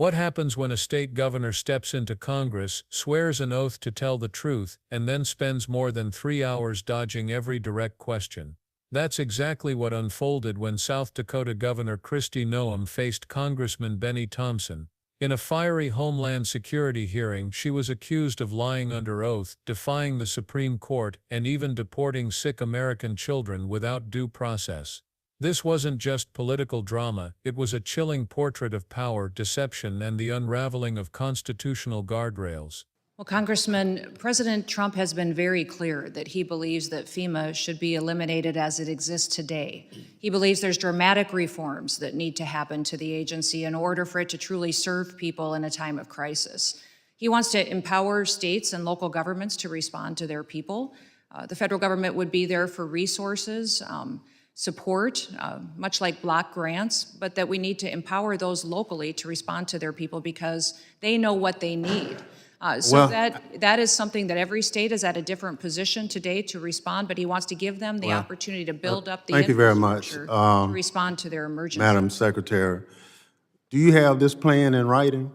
What happens when a state governor steps into Congress, swears an oath to tell the truth, and then spends more than 3 hours dodging every direct question? That's exactly what unfolded when South Dakota Governor Kristi Noem faced Congressman Bennie Thompson. In a fiery Homeland Security hearing, she was accused of lying under oath, defying the Supreme Court, and even deporting sick American children without due process. This wasn't just political drama, it was a chilling portrait of power, deception, and the unraveling of constitutional guardrails. Well, Congressman, President Trump has been very clear that he believes that FEMA should be eliminated as it exists today. He believes there's dramatic reforms that need to happen to the agency in order for it to truly serve people in a time of crisis. He wants to empower states and local governments to respond to their people. The federal government would be there for resources, support, much like block grants, but that we need to empower those locally to respond to their people because they know what they need. That is something that every state is at a different position today to respond, but he wants to give them the opportunity to build up the infrastructure to respond to their emergency. Madam Secretary, do you have this plan in writing?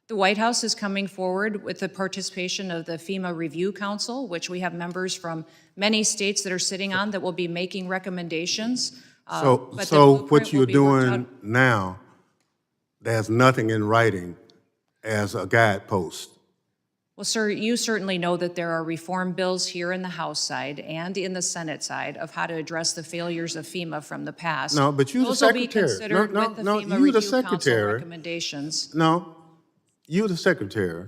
The White House is coming forward with the participation of the FEMA Review Council, which we have members from many states that are sitting on that will be making recommendations. So what you're doing now, there's nothing in writing as a guidepost. Well, sir, you certainly know that there are reform bills here in the House side and in the Senate side of how to address the failures of FEMA from the past. No, but you're the Those will be secretary. considered with the FEMA Review Council recommendations. No, you're the secretary,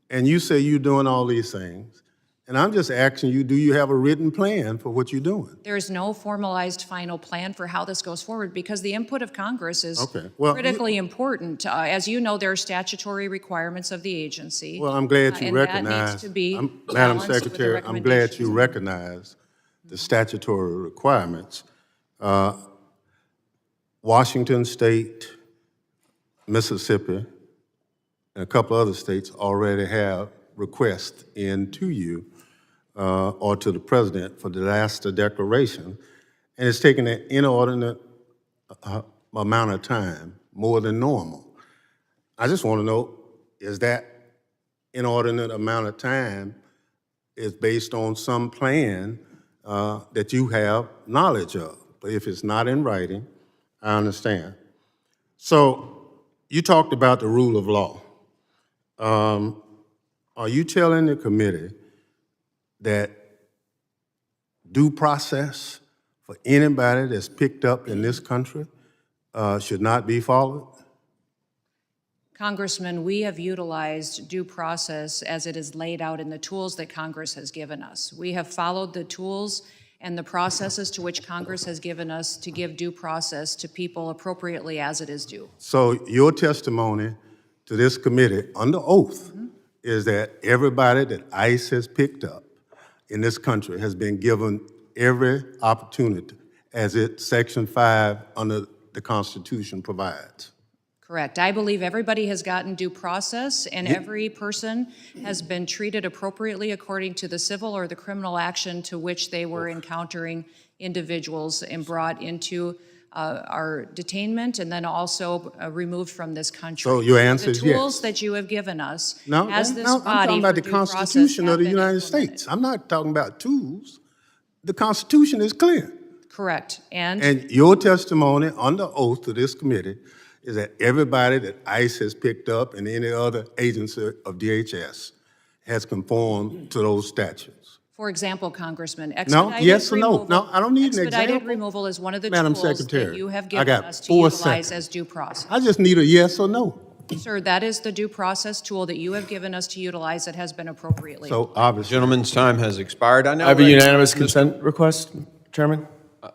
and you say you're doing all these things, and I'm just asking you, do you have a written plan for what you're doing? There is no formalized final plan for how this goes forward because the input of Congress is critically important. As you know, there are statutory requirements of the agency. Well, I'm glad you recognize, Madam Secretary, I'm glad you recognize the statutory requirements. Washington State, Mississippi, and a couple other states already have requests in to you or to the President for disaster declaration, and it's taken an inordinate amount of time, more than normal. I just want to know, is that inordinate amount of time is based on some plan that you have knowledge of? But if it's not in writing, I understand. So you talked about the rule of law. Are you telling the committee that due process for anybody that's picked up in this country should not be followed? Congressman, we have utilized due process as it is laid out in the tools that Congress has given us. We have followed the tools and the processes to which Congress has given us to give due process to people appropriately as it is due. So your testimony to this committee under oath is that everybody that ICE has picked up in this country has been given every opportunity as Section 5 under the Constitution provides. Correct. I believe everybody has gotten due process and every person has been treated appropriately according to the civil or the criminal action to which they were encountering individuals and brought into our detainment and then also removed from this country. So your answer is yes. The tools that you have given us as this I'm body talking about the for due Constitution process of the have been United implemented. States. I'm not talking about tools. The Constitution is clear. Correct. And your testimony under oath to this committee is that everybody that ICE has picked up and any other agency of DHS has conformed to those statutes. For example, Congressman, yes or no? No, I don't need an example. Expedited removal is one of the Madam tools Secretary, that you have I given got us to 4 utilize seconds. as due process. I just need a yes or no. Sir, that is the due process tool that you have given us to utilize that has been appropriately. So obviously, Gentleman's time has expired. I know. I have a unanimous consent request, Chairman.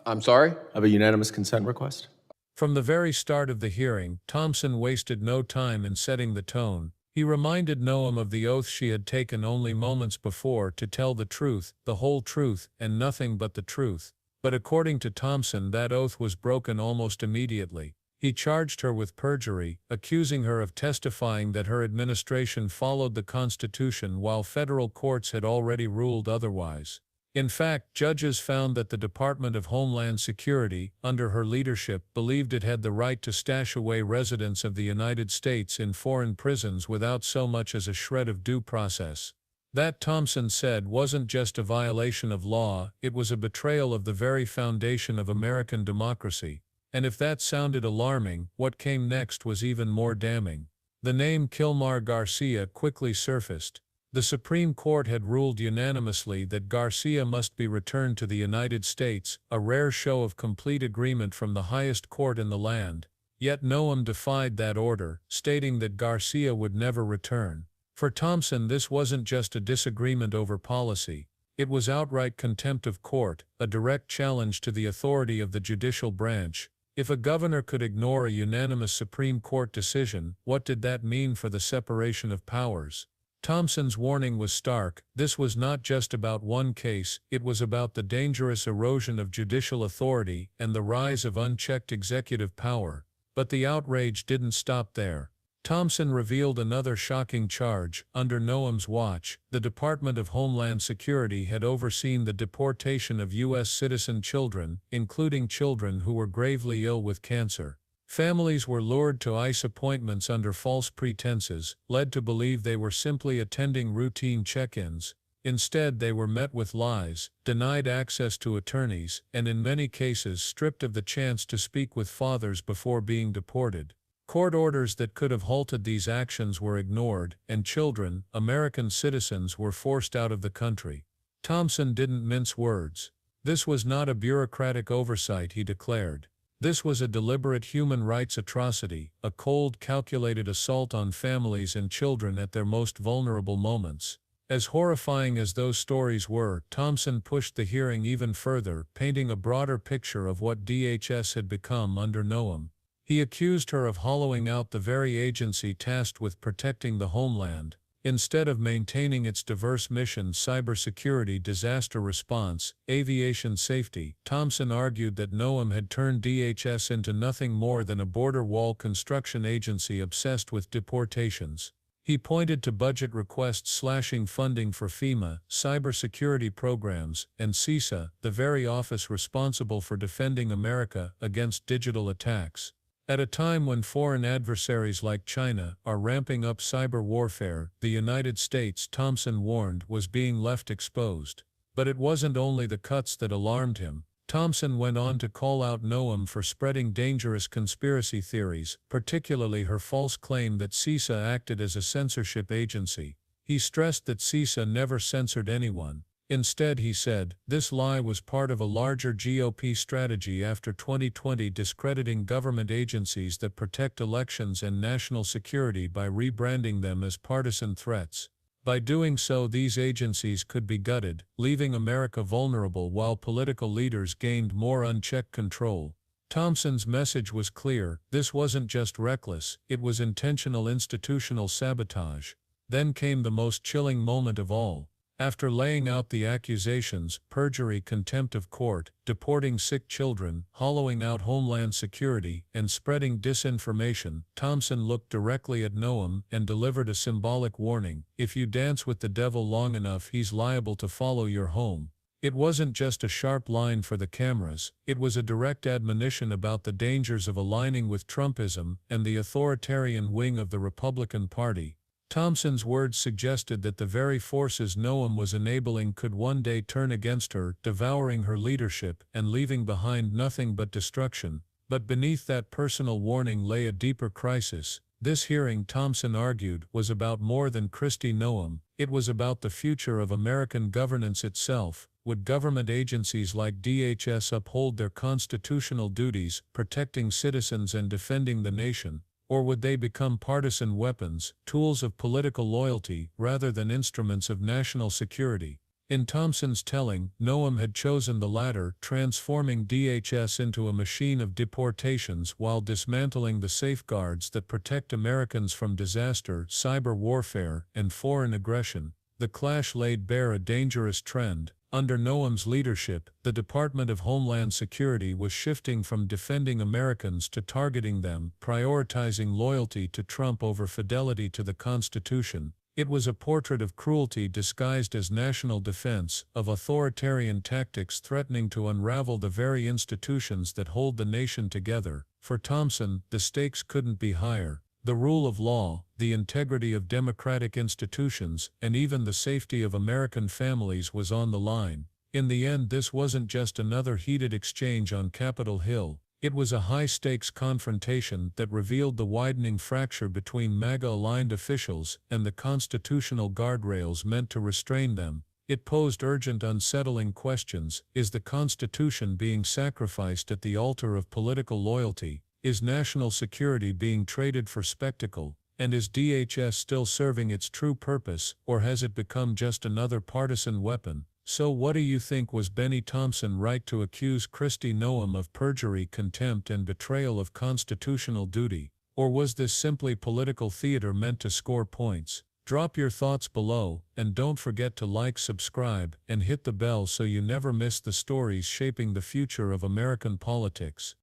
I'm sorry? I have a unanimous consent request. From the very start of the hearing, Thompson wasted no time in setting the tone. He reminded Noem of the oath she had taken only moments before to tell the truth, the whole truth, and nothing but the truth. But according to Thompson, that oath was broken almost immediately. He charged her with perjury, accusing her of testifying that her administration followed the Constitution while federal courts had already ruled otherwise. In fact, judges found that the Department of Homeland Security, under her leadership, believed it had the right to stash away residents of the United States in foreign prisons without so much as a shred of due process. That, Thompson said, wasn't just a violation of law, it was a betrayal of the very foundation of American democracy. And if that sounded alarming, what came next was even more damning. The name Kilmar Garcia quickly surfaced. The Supreme Court had ruled unanimously that Garcia must be returned to the United States, a rare show of complete agreement from the highest court in the land. Yet Noem defied that order, stating that Garcia would never return. For Thompson, this wasn't just a disagreement over policy. It was outright contempt of court, a direct challenge to the authority of the judicial branch. If a governor could ignore a unanimous Supreme Court decision, what did that mean for the separation of powers? Thompson's warning was stark. This was not just about one case, it was about the dangerous erosion of judicial authority and the rise of unchecked executive power. But the outrage didn't stop there. Thompson revealed another shocking charge. Under Noem's watch, the Department of Homeland Security had overseen the deportation of U.S. citizen children, including children who were gravely ill with cancer. Families were lured to ICE appointments under false pretenses, led to believe they were simply attending routine check-ins. Instead, they were met with lies, denied access to attorneys, and in many cases stripped of the chance to speak with fathers before being deported. Court orders that could have halted these actions were ignored, and children, American citizens, were forced out of the country. Thompson didn't mince words. This was not a bureaucratic oversight, he declared. This was a deliberate human rights atrocity, a cold, calculated assault on families and children at their most vulnerable moments. As horrifying as those stories were, Thompson pushed the hearing even further, painting a broader picture of what DHS had become under Noem. He accused her of hollowing out the very agency tasked with protecting the homeland. Instead of maintaining its diverse mission: cybersecurity, disaster response, aviation safety, Thompson argued that Noem had turned DHS into nothing more than a border wall construction agency obsessed with deportations. He pointed to budget requests slashing funding for FEMA, cybersecurity programs, and CISA, the very office responsible for defending America against digital attacks. At a time when foreign adversaries like China are ramping up cyber warfare, the United States, Thompson warned, was being left exposed. But it wasn't only the cuts that alarmed him. Thompson went on to call out Noem for spreading dangerous conspiracy theories, particularly her false claim that CISA acted as a censorship agency. He stressed that CISA never censored anyone. Instead, he said, this lie was part of a larger GOP strategy after 2020, discrediting government agencies that protect elections and national security by rebranding them as partisan threats. By doing so, these agencies could be gutted, leaving America vulnerable while political leaders gained more unchecked control. Thompson's message was clear: this wasn't just reckless, it was intentional institutional sabotage. Then came the most chilling moment of all. After laying out the accusations, perjury, contempt of court, deporting sick children, hollowing out Homeland Security, and spreading disinformation, Thompson looked directly at Noem and delivered a symbolic warning: if you dance with the devil long enough, he's liable to follow your home. It wasn't just a sharp line for the cameras, it was a direct admonition about the dangers of aligning with Trumpism and the authoritarian wing of the Republican Party. Thompson's words suggested that the very forces Noem was enabling could one day turn against her, devouring her leadership and leaving behind nothing but destruction. But beneath that personal warning lay a deeper crisis. This hearing, Thompson argued, was about more than Kristi Noem. It was about the future of American governance itself. Would government agencies like DHS uphold their constitutional duties, protecting citizens and defending the nation? Or would they become partisan weapons, tools of political loyalty, rather than instruments of national security? In Thompson's telling, Noem had chosen the latter, transforming DHS into a machine of deportations while dismantling the safeguards that protect Americans from disaster, cyber warfare, and foreign aggression. The clash laid bare a dangerous trend. Under Noem's leadership, the Department of Homeland Security was shifting from defending Americans to targeting them, prioritizing loyalty to Trump over fidelity to the Constitution. It was a portrait of cruelty disguised as national defense, of authoritarian tactics threatening to unravel the very institutions that hold the nation together. For Thompson, the stakes couldn't be higher. The rule of law, the integrity of democratic institutions, and even the safety of American families was on the line. In the end, this wasn't just another heated exchange on Capitol Hill. It was a high-stakes confrontation that revealed the widening fracture between MAGA-aligned officials and the constitutional guardrails meant to restrain them. It posed urgent, unsettling questions. Is the Constitution being sacrificed at the altar of political loyalty? Is national security being traded for spectacle? And is DHS still serving its true purpose, or has it become just another partisan weapon? So what do you think? Was Bennie Thompson right to accuse Kristi Noem of perjury, contempt, and betrayal of constitutional duty? Or was this simply political theater meant to score points? Drop your thoughts below, and don't forget to like, subscribe, and hit the bell so you never miss the stories shaping the future of American politics.